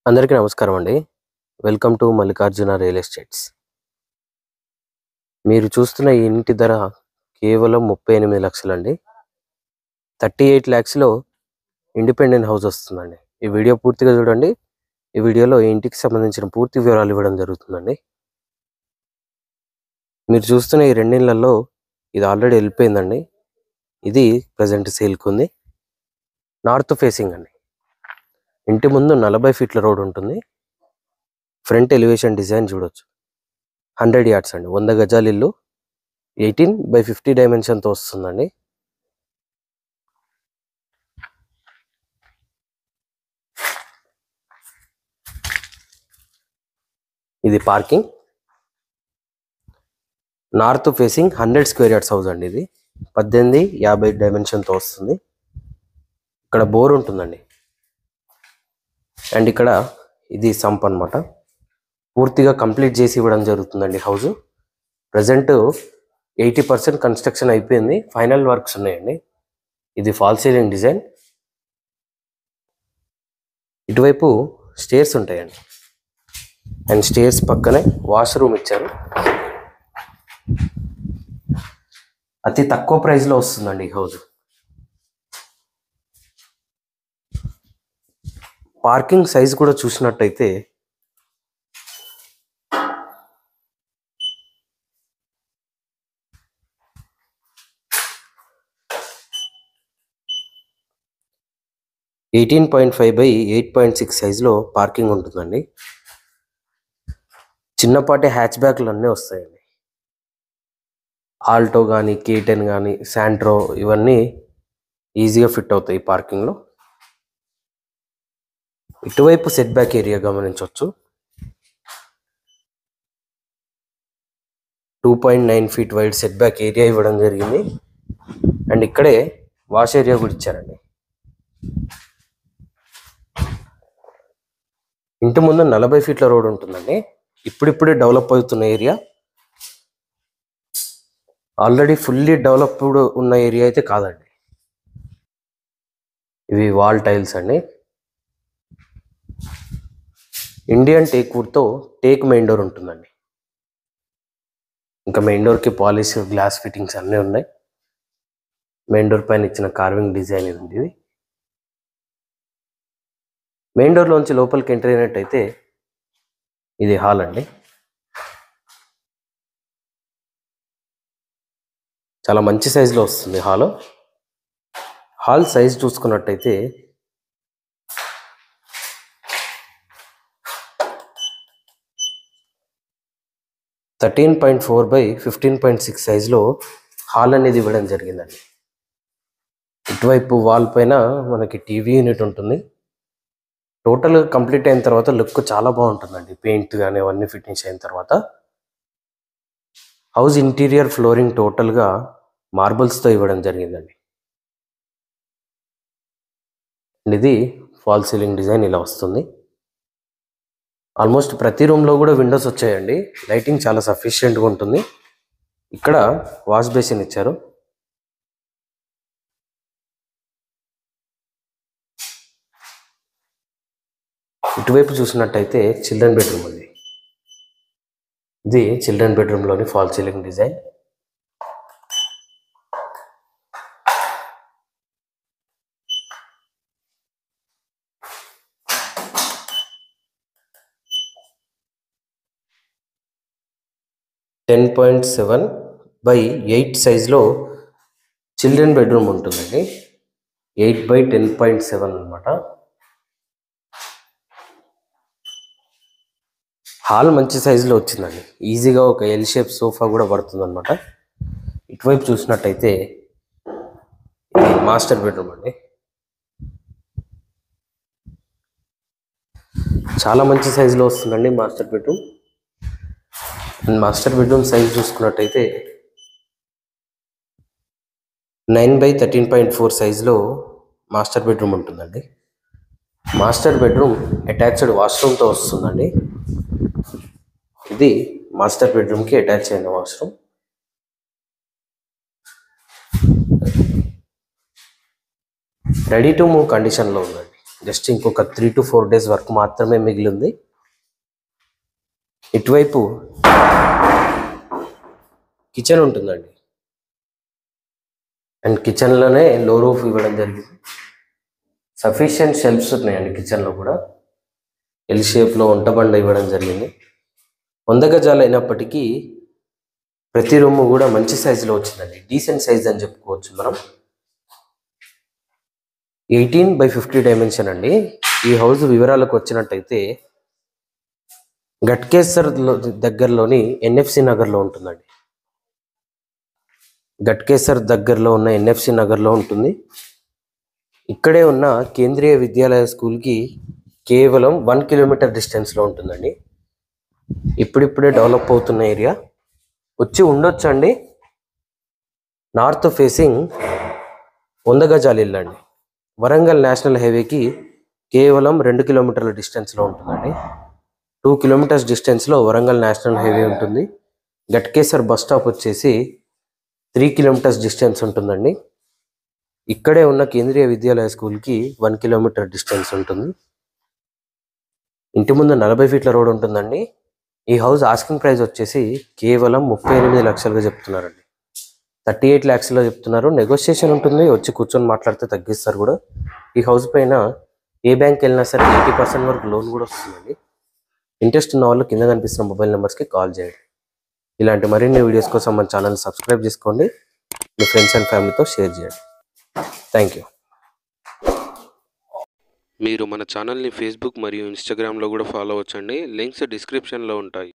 అందరికీ నమస్కారం అండి. Welcome to Mallikarjuna real estates. మీరు చూస్తున్న ఈ ఇంటి ధర కేవలం 38 లక్షలండి. 38 lakhsలో ఇండిపెండెంట్ హౌస్ వస్తుందండి. ఈ వీడియో పూర్తిగా చూడండి. ఈ వీడియోలో ఈ ఇంటికి సంబంధించిన పూర్తి వివరాలు ఇవ్వడం జరుగుతుందండి. మీరు చూస్తున్న ఈ రెండిళ్లలో ఇది ఆల్రెడీ వెళ్ళిపోయిందండి. ఇది ప్రజెంట్ సేల్కి ఉంది. నార్త్ ఫేసింగ్ అండి. ఇంటి ముందు 40 ఫీట్ల రోడ్ ఉంటుంది. ఫ్రంట్ ఎలివేషన్ డిజైన్ చూడొచ్చు. 100 yards అండి. 100 గజాల ఇల్లు 18/50 డైమెన్షన్తో వస్తుందండి. ఇది parking. North facing 100 square yards house అండి. ఇది 18/50 డైమెన్షన్తో వస్తుంది. ఇక్కడ బోర్ ఉంటుందండి. అండ్ ఇక్కడ ఇది సంప్ అనమాట. పూర్తిగా కంప్లీట్ చేసి ఇవ్వడం జరుగుతుందండి హౌస్. ప్రజెంట్ 80% కన్స్ట్రక్షన్ అయిపోయింది. ఫైనల్ వర్క్స్ ఉన్నాయండి. ఇది ఫాల్ సీలింగ్ డిజైన్. ఇటువైపు స్టేర్స్ ఉంటాయండి. అండ్ స్టేర్స్ పక్కనే వాష్రూమ్ ఇచ్చారు. అతి తక్కువ ప్రైస్లో వస్తుందండి ఈ హౌస్. పార్కింగ్ సైజ్ కూడా చూసినట్టయితే 18.5/8.6 సైజులో పార్కింగ్ ఉంటుందండి. చిన్నపాటి హ్యాచ్ బ్యాక్లు అన్నీ వస్తాయండి. ఆల్టో కానీ, K10 కానీ, శాంట్రో ఇవన్నీ ఈజీగా ఫిట్ అవుతాయి పార్కింగ్లో. ఇటువైపు సెట్ బ్యాక్ ఏరియా గమనించవచ్చు. 2.9 feet wide set back area ఇవ్వడం జరిగింది. అండ్ ఇక్కడే వాష్ ఏరియా కూడా ఇచ్చారండి. ఇంటి ముందు 40 ఫీట్ల రోడ్ ఉంటుందండి. ఇప్పుడిప్పుడే డెవలప్ అవుతున్న ఏరియా. ఆల్రెడీ ఫుల్లీ డెవలప్డ్ ఉన్న ఏరియా అయితే కాదండి. ఇవి వాల్ టైల్స్ అండి. ఇండియన్ టేక్ వుడ్తో టేక్ మెయిన్ డోర్ ఉంటుందండి. ఇంకా మెయిన్ డోర్కి పాలిష్, గ్లాస్ ఫిట్టింగ్స్ అన్నీ ఉన్నాయి. మెయిన్ డోర్ పైన ఇచ్చిన కార్వింగ్ డిజైన్ ఇది. మెయిన్ డోర్లోంచి లోపలికి ఎంటర్ అయినట్టయితే ఇది హాల్ అండి. చాలా మంచి సైజులో వస్తుంది హాల్. హాల్ సైజ్ చూసుకున్నట్టయితే 13.4/15.6 సైజులో హాల్ అనేది ఇవ్వడం జరిగిందండి. ఇటువైపు వాల్ పైన మనకి టీవీ యూనిట్ ఉంటుంది. టోటల్ కంప్లీట్ అయిన తర్వాత లుక్ చాలా బాగుంటుందండి. పెయింట్ కానీ అవన్నీ ఫిట్టింగ్స్ అయిన తర్వాత. హౌస్ ఇంటీరియర్ ఫ్లోరింగ్ టోటల్గా మార్బుల్స్తో ఇవ్వడం జరిగిందండి. ఇది ఫాల్ సీలింగ్ డిజైన్ ఇలా వస్తుంది. ఆల్మోస్ట్ ప్రతి రూమ్లో కూడా విండోస్ వచ్చాయండి. లైటింగ్ చాలా సఫిషియెంట్గా ఉంటుంది. ఇక్కడ వాష్ బేసిన్ ఇచ్చారు. ఇటువైపు చూసినట్టయితే చిల్డ్రన్ బెడ్రూమ్ ఉంది. ఇది చిల్డ్రన్ బెడ్రూమ్లోని ఫాల్ సీలింగ్ డిజైన్. (10.7/8 సైజులో చిల్డ్రన్ బెడ్రూమ్ ఉంటుందండి. 8/10.7 అనమాట. హాల్ మంచి సైజులో వచ్చిందండి. ఈజీగా ఒక ఎల్ షేప్ సోఫా కూడా పడుతుంది అనమాట. ఇటువైపు చూసినట్టయితే ఇది మాస్టర్ బెడ్రూమ్ అండి. చాలా మంచి సైజులో వస్తుందండి master bedroom. Master bedroom size చూసుకున్నట్టయితే 9/13.4 సైజులో మాస్టర్ బెడ్రూమ్ ఉంటుందండి. మాస్టర్ బెడ్రూమ్ అటాచ్డ్ వాష్రూమ్తో వస్తుందండి. ఇది మాస్టర్ బెడ్రూమ్కి అటాచ్ అయిన వాష్రూమ్. రెడీ టు మూవ్ కండిషన్లో ఉందండి. జస్ట్ ఇంకొక 3 to 4 days వర్క్ మాత్రమే మిగిలింది. ఇటువైపు కిచెన్ ఉంటుందండి. అండ్ కిచెన్లోనే లో రూఫ్ ఇవ్వడం జరిగింది. సఫిషియెంట్ షెల్ఫ్స్ ఉన్నాయండి కిచెన్లో కూడా. ఎల్ షేప్లో వంటబండ ఇవ్వడం జరిగింది. 100 గజాలు అయినప్పటికీ ప్రతి రూము కూడా మంచి సైజులో వచ్చిందండి. డీసెంట్ సైజ్ అని చెప్పుకోవచ్చు మనం. 18x50 డైమెన్షన్ అండి. ఈ హౌస్ వివరాలకు వచ్చినట్టయితే గట్కేసర్ దగ్గరలోని ఎన్ఎఫ్సి నగర్లో ఉంటుందండి. గట్కేసర్ దగ్గరలో ఉన్న ఎన్ఎఫ్సి నగర్లో ఉంటుంది. ఇక్కడే ఉన్న కేంద్రీయ విద్యాలయ స్కూల్కి కేవలం 1 కిలోమీటర్ డిస్టెన్స్లో ఉంటుందండి. ఇప్పుడిప్పుడే డెవలప్ అవుతున్న ఏరియా. వచ్చి ఉండొచ్చండి. నార్త్ ఫేసింగ్ 100 గజాలు ఇల్లు అండి. వరంగల్ నేషనల్ హైవేకి కేవలం 2 కిలోమీటర్ల డిస్టెన్స్లో ఉంటుందండి. 2 కిలోమీటర్స్ డిస్టెన్స్లో వరంగల్ నేషనల్ హైవే ఉంటుంది. గట్కేసర్ బస్ స్టాప్ వచ్చేసి 3 కిలోమీటర్స్ డిస్టెన్స్ ఉంటుందండి. ఇక్కడే ఉన్న కేంద్రీయ విద్యాలయ స్కూల్కి 1 కిలోమీటర్ డిస్టెన్స్ ఉంటుంది. ఇంటి ముందు 40 ఫీట్ల రోడ్ ఉంటుందండి. ఈ హౌస్ ఆస్కింగ్ ప్రైస్ వచ్చేసి కేవలం 38 లక్షలుగా చెప్తున్నారండి. 38 lakhsలో చెప్తున్నారు. నెగోషియేషన్ ఉంటుంది. వచ్చి కూర్చొని మాట్లాడితే తగ్గిస్తారు కూడా. ఈ హౌస్ పైన ఏ బ్యాంక్ వెళ్ళినా సరే 80% వరకు లోన్ కూడా వస్తుందండి. ఇంట్రెస్ట్ ఉన్న వాళ్ళు కింద కనిపిస్తున్న మొబైల్ నెంబర్స్కి కాల్ చేయండి. ఇలాంటి మరిన్ని వీడియోస్ కోసం మన ఛానల్ సబ్స్క్రైబ్ చేసుకోండి. మీ ఫ్రెండ్స్ అండ్ ఫ్యామిలీతో షేర్ చేయండి. Thank you. మీరు మన ఛానల్ని ఫేస్బుక్ మరియు ఇన్స్టాగ్రామ్లో కూడా ఫాలో అవ్వచ్చండి. లింక్స్ డిస్క్రిప్షన్లో ఉంటాయి.